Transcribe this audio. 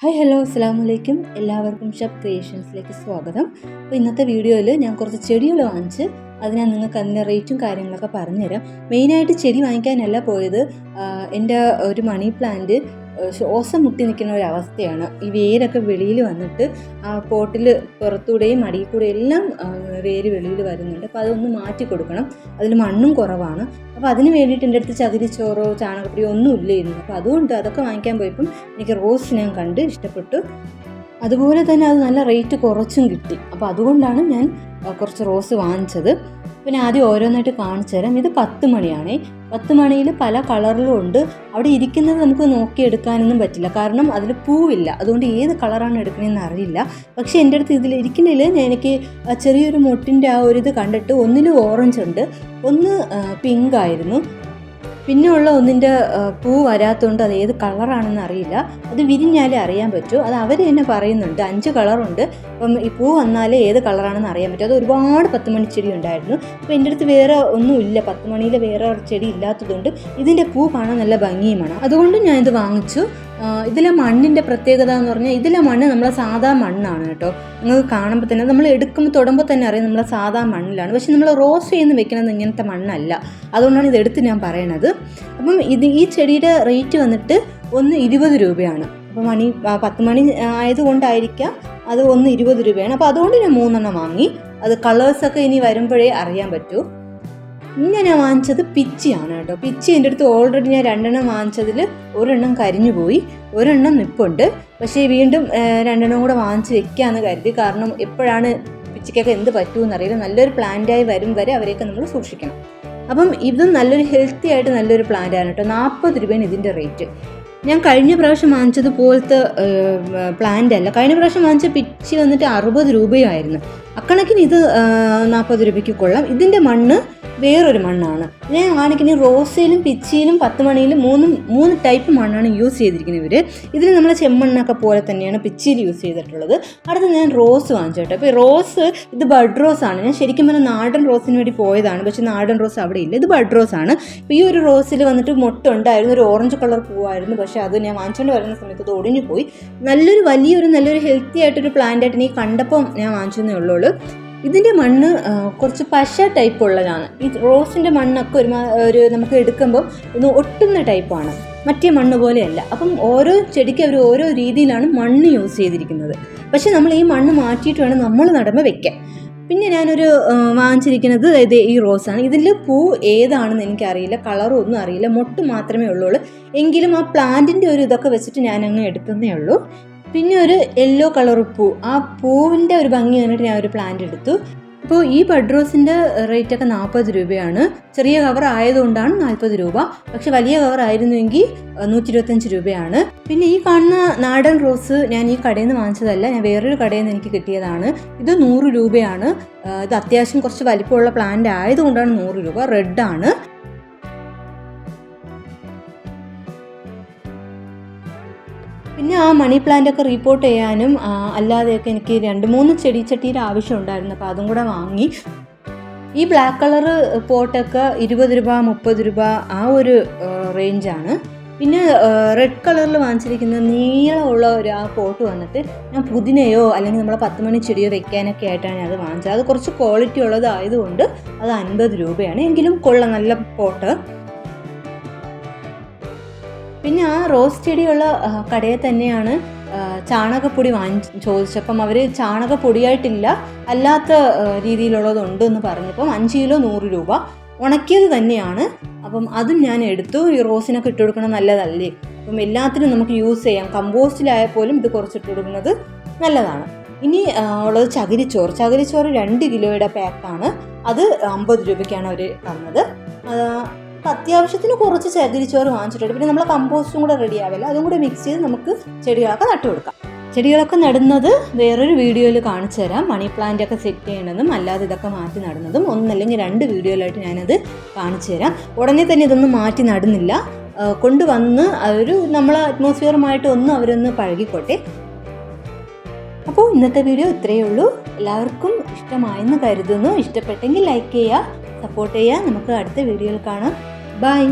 Hi hello അസ്സലാമലൈക്കും. എല്ലാവർക്കും ഷബ് ക്രിയേഷൻസിലേക്ക് സ്വാഗതം. അപ്പോൾ ഇന്നത്തെ വീഡിയോയിൽ ഞാൻ കുറച്ച് ചെടികൾ വാങ്ങിച്ച് ഞാൻ നിങ്ങൾക്ക് അതിൻ്റെ റേറ്റും കാര്യങ്ങളൊക്കെ പറഞ്ഞുതരാം. മെയിനായിട്ട് ചെടി വാങ്ങിക്കാനല്ല പോയത്. എൻ്റെ ഒരു മണി പ്ലാന്റ് ശ്വാസം മുട്ടി നിൽക്കുന്ന ഒരവസ്ഥയാണ്. ഈ വേരൊക്കെ വെളിയിൽ വന്നിട്ട് ആ പോട്ടിൽ പുറത്തൂടെയും അടിയിൽ കൂടെയും എല്ലാം വേര് വെളിയിൽ വരുന്നുണ്ട്. അപ്പോൾ അതൊന്ന് മാറ്റി കൊടുക്കണം. അതിൽ മണ്ണും കുറവാണ്. അപ്പോൾ അതിന് വേണ്ടിയിട്ട് എൻ്റെ അടുത്ത് ചകിരിച്ചോറോ ചാണകപ്പൊടിയോ ഒന്നും ഇല്ലായിരുന്നു. അപ്പോൾ അതുകൊണ്ട് അതൊക്കെ വാങ്ങിക്കാൻ പോയപ്പം എനിക്ക് റോസ് ഞാൻ കണ്ട് ഇഷ്ടപ്പെട്ടു. അതുപോലെ തന്നെ അത് നല്ല റേറ്റ് കുറച്ചും കിട്ടി. അപ്പോൾ അതുകൊണ്ടാണ് ഞാൻ കുറച്ച് റോസ് വാങ്ങിച്ചത്. പിന്നെ ആദ്യം ഓരോന്നായിട്ട് കാണിച്ചു തരാം. ഇത് 10 മണിയാണേ. 10 മണിയിൽ പല കളറിലും ഉണ്ട്. അവിടെ ഇരിക്കുന്നത് നമുക്ക് നോക്കിയെടുക്കാനൊന്നും പറ്റില്ല, കാരണം അതിൽ പൂവില്ല. അതുകൊണ്ട് ഏത് കളറാണ് എടുക്കണമെന്ന് അറിയില്ല. പക്ഷേ എൻ്റെ അടുത്ത് ഇതിലിരിക്കുന്നതിൽ എനിക്ക് ചെറിയൊരു മൊട്ടിൻ്റെ ആ ഒരു ഇത് കണ്ടിട്ട് ഒന്നിൽ ഓറഞ്ച് ഉണ്ട്, ഒന്ന് പിങ്ക് ആയിരുന്നു. പിന്നെ ഉള്ള ഒന്നിൻ്റെ പൂ വരാത്തതുകൊണ്ട് അത് ഏത് കളറാണെന്ന് അറിയില്ല. അത് വിരിഞ്ഞാലേ അറിയാൻ പറ്റൂ. അത് അവർ തന്നെ പറയുന്നുണ്ട് 5 കളറുണ്ട്. അപ്പം ഈ പൂ വന്നാലേ ഏത് കളറാണെന്ന് അറിയാൻ പറ്റും. അത് ഒരുപാട് 10 മണി ചെടി ഉണ്ടായിരുന്നു. അപ്പോൾ എൻ്റെ അടുത്ത് വേറെ ഒന്നുമില്ല, 10 മണിയിൽ വേറെ ചെടി ഇല്ലാത്തതുകൊണ്ട് ഇതിൻ്റെ പൂ കാണാൻ നല്ല ഭംഗിയുമാണ്. അതുകൊണ്ട് ഞാനിത് വാങ്ങിച്ചു. ഇതിലെ മണ്ണിൻ്റെ പ്രത്യേകത എന്ന് പറഞ്ഞാൽ ഇതിലെ മണ്ണ് നമ്മളെ സാധാ മണ്ണാണ് കേട്ടോ. നിങ്ങൾക്ക് കാണുമ്പോൾ തന്നെ നമ്മൾ എടുക്കുമ്പോൾ തൊടുമ്പോൾ തന്നെ അറിയാം നമ്മളെ സാധാ മണ്ണിലാണ്. പക്ഷെ നമ്മൾ റോസ് ചെയ്യുന്ന വെക്കണമെന്ന് ഇങ്ങനത്തെ മണ്ണല്ല. അതുകൊണ്ടാണ് ഇതെടുത്ത് ഞാൻ പറയണത്. അപ്പം ഈ ചെടിയുടെ റേറ്റ് വന്നിട്ട് ഒന്ന് 20 രൂപയാണ്. അപ്പോൾ 10 മണി ആയതുകൊണ്ടായിരിക്കാം അത് ഒന്ന് 20 രൂപയാണ്. അപ്പോൾ അതുകൊണ്ട് ഞാൻ 3 വാങ്ങി. അത് കളേഴ്സൊക്കെ ഇനി വരുമ്പോഴേ അറിയാൻ പറ്റൂ. ഞാൻ വാങ്ങിച്ചത് പിച്ചിയാണ് കേട്ടോ. പിച്ചി എൻ്റെ അടുത്ത് ഓൾറെഡി ഞാൻ 2 വാങ്ങിച്ചതിൽ 1 കരിഞ്ഞു പോയി, 1 നിപ്പുണ്ട്. പക്ഷേ വീണ്ടും 2 കൂടെ വാങ്ങിച്ച് വെക്കാമെന്ന് കരുതി. കാരണം എപ്പോഴാണ് പിച്ചിക്കൊക്കെ എന്ത് പറ്റുമെന്നറിയില്ല. നല്ലൊരു പ്ലാന്റായി വരും വരെ അവരെയൊക്കെ നമ്മൾ സൂക്ഷിക്കണം. അപ്പം ഇത് നല്ലൊരു ഹെൽത്തി ആയിട്ട് നല്ലൊരു പ്ലാന്റാണ് കേട്ടോ. 40 രൂപയാണ് ഇതിൻ്റെ റേറ്റ്. ഞാൻ കഴിഞ്ഞ പ്രാവശ്യം വാങ്ങിച്ചത് പോലത്തെ പ്ലാന്റ് അല്ല. കഴിഞ്ഞ പ്രാവശ്യം വാങ്ങിച്ച പിച്ചി വന്നിട്ട് 60 രൂപയായിരുന്നു. അക്കണക്കിന് ഇത് 40 രൂപയ്ക്ക് കൊള്ളാം. ഇതിൻ്റെ മണ്ണ് വേറൊരു മണ്ണാണ്. ഞാൻ കാണിക്കുന്ന റോസയിലും പിച്ചിയിലും 10 മണിയിലും മൂന്ന് ടൈപ്പ് മണ്ണാണ് യൂസ് ചെയ്തിരിക്കുന്നത് ഇവർ. ഇതിൽ നമ്മൾ ചെമ്മണ്ണൊക്കെ പോലെ തന്നെയാണ് പിച്ചിയിൽ യൂസ് ചെയ്തിട്ടുള്ളത്. അടുത്ത് ഞാൻ റോസ് വാങ്ങിച്ചു കേട്ടോ. അപ്പോൾ റോസ് ഇത് ബഡ് റോസ് ആണ്. ഞാൻ ശരിക്കും പറഞ്ഞാൽ നാടൻ റോസിന് വേണ്ടി പോയതാണ്, പക്ഷേ നാടൻ റോസ് അവിടെ ഇല്ല. ഇത് ബഡ് റോസ് ആണ്. അപ്പോൾ ഈ ഒരു റോസിൽ വന്നിട്ട് മൊട്ടുണ്ടായിരുന്നു, ഒരു ഓറഞ്ച് കളർ പൂവായിരുന്നു. പക്ഷേ അത് ഞാൻ വാങ്ങിച്ചുകൊണ്ട് വരുന്ന സമയത്ത് അത് ഒടിഞ്ഞു പോയി. നല്ലൊരു ഹെൽത്തി ആയിട്ടൊരു പ്ലാന്റായിട്ട് ഈ കണ്ടപ്പം ഞാൻ വാങ്ങിച്ചെന്നേ ഉള്ളൂ. ഇതിൻ്റെ മണ്ണ് കുറച്ച് പശ ടൈപ്പ് ഉള്ളതാണ്. ഈ റോസിൻ്റെ മണ്ണൊക്കെ ഒരു നമുക്ക് എടുക്കുമ്പോൾ ഒന്ന് ഒട്ടുന്ന ടൈപ്പാണ്, മറ്റേ മണ്ണ് പോലെയല്ല. അപ്പം ഓരോ ചെടിക്ക് അവർ ഓരോ രീതിയിലാണ് മണ്ണ് യൂസ് ചെയ്തിരിക്കുന്നത്. പക്ഷെ നമ്മൾ ഈ മണ്ണ് മാറ്റിയിട്ട് വേണം നമ്മൾ നടുമ്പോൾ വെക്കാൻ. പിന്നെ ഞാനൊരു വാങ്ങിച്ചിരിക്കുന്നത് ഈ റോസാണ്. ഇതിൽ പൂ ഏതാണെന്ന് എനിക്കറിയില്ല, കളറും ഒന്നും അറിയില്ല, മൊട്ട് മാത്രമേ ഉള്ളൂ. എങ്കിലും ആ പ്ലാന്റിൻ്റെ ഒരു ഇതൊക്കെ വെച്ചിട്ട് ഞാനങ്ങ് എടുക്കുന്നേ ഉള്ളൂ. പിന്നെ ഒരു യെല്ലോ കളർ പൂ, ആ പൂവിൻ്റെ ഒരു ഭംഗി കണ്ടിട്ട് ഞാൻ ഒരു പ്ലാന്റ് എടുത്തു. അപ്പോൾ ഈ ബഡ് റോസിൻ്റെ റേറ്റൊക്കെ 40 രൂപയാണ്. ചെറിയ കവർ ആയതുകൊണ്ടാണ് 40 രൂപ. പക്ഷെ വലിയ കവർ ആയിരുന്നുവെങ്കിൽ 125 രൂപയാണ്. പിന്നെ ഈ കാണുന്ന നാടൻ റോസ് ഞാൻ ഈ കടയിൽ നിന്ന് വാങ്ങിച്ചതല്ല, ഞാൻ വേറൊരു കടയിൽ നിന്ന് എനിക്ക് കിട്ടിയതാണ്. ഇത് 100 രൂപയാണ്. ഇത് അത്യാവശ്യം കുറച്ച് വലിപ്പമുള്ള പ്ലാന്റ് ആയതുകൊണ്ടാണ് 100 രൂപ. റെഡാണ്. പിന്നെ ആ മണി പ്ലാന്റൊക്കെ റിപ്പോർട്ട് ചെയ്യാനും അല്ലാതെയൊക്കെ എനിക്ക് 2-3 ചെടിച്ചട്ടിയുടെ ആവശ്യം ഉണ്ടായിരുന്നു. അപ്പോൾ അതും കൂടെ വാങ്ങി. ഈ ബ്ലാക്ക് കളറ് പോട്ടൊക്കെ 20 രൂപ 30 രൂപ ആ ഒരു റേഞ്ചാണ്. പിന്നെ റെഡ് കളറിൽ വാങ്ങിച്ചിരിക്കുന്ന നീളമുള്ള ആ പോട്ട് വന്നിട്ട് ഞാൻ പുതിനയോ അല്ലെങ്കിൽ നമ്മളെ 10 മണി ചെടിയോ വെക്കാനൊക്കെ ആയിട്ടാണ് അത് വാങ്ങിച്ചത്. അത് കുറച്ച് ക്വാളിറ്റി ഉള്ളതായതുകൊണ്ട് അത് 50 രൂപയാണ്. എങ്കിലും കൊള്ളാം, നല്ല പോട്ട്. പിന്നെ ആ റോസ് ചെടിയുള്ള കടയിൽ തന്നെയാണ് ചാണകപ്പൊടി ചോദിച്ചപ്പം അവർ ചാണകപ്പൊടിയായിട്ടില്ല, അല്ലാത്ത രീതിയിലുള്ളതുണ്ട് എന്ന് പറഞ്ഞപ്പം 5 കിലോ 100 രൂപ. ഉണക്കിയത് തന്നെയാണ്. അപ്പം അതും ഞാൻ എടുത്തു. ഈ റോസിനൊക്കെ ഇട്ട് കൊടുക്കണം, നല്ലതല്ലേ. അപ്പം എല്ലാത്തിനും നമുക്ക് യൂസ് ചെയ്യാം. കമ്പോസ്റ്റിലായാൽ പോലും ഇത് കുറച്ചിട്ട് കൊടുക്കുന്നത് നല്ലതാണ്. ഇനി ഉള്ളത് ചകിരിച്ചോറ് 2 കിലോയുടെ പാക്കാണ്. അത് 50 രൂപയ്ക്കാണ് അവർ തന്നത്. അത്യാവശ്യത്തിന് കുറച്ച് ചകിരിച്ചോറ് വാങ്ങിച്ചിട്ടുണ്ട്. പിന്നെ നമ്മൾ കമ്പോസ്റ്റും കൂടെ റെഡി ആവില്ല, അതും കൂടെ മിക്സ് ചെയ്ത് നമുക്ക് ചെടികളൊക്കെ നട്ടു കൊടുക്കാം. ചെടികളൊക്കെ നടുന്നത് വേറൊരു വീഡിയോയിൽ കാണിച്ചു തരാം. മണി പ്ലാന്റ് ഒക്കെ സെറ്റ് ചെയ്യണതും അല്ലാതെ ഇതൊക്കെ മാറ്റി നടുന്നതും ഒന്നല്ലെങ്കിൽ 2 വീഡിയോയിലായിട്ട് ഞാനത് കാണിച്ചു തരാം. ഉടനെ തന്നെ ഇതൊന്നും മാറ്റി നടുന്നില്ല, കൊണ്ടുവന്ന് ഒരു നമ്മളെ അറ്റ്മോസ്ഫിയറുമായിട്ട് അവരൊന്ന് പഴകിക്കോട്ടെ. അപ്പോൾ ഇന്നത്തെ വീഡിയോ ഇത്രയേ ഉള്ളൂ. എല്ലാവർക്കും ഇഷ്ടമായെന്ന് കരുതുന്നു. ഇഷ്ടപ്പെട്ടെങ്കിൽ ലൈക്ക് ചെയ്യുക, സപ്പോർട്ട് ചെയ്യുക. നമുക്ക് അടുത്ത വീഡിയോയിൽ കാണാം. ബൈ.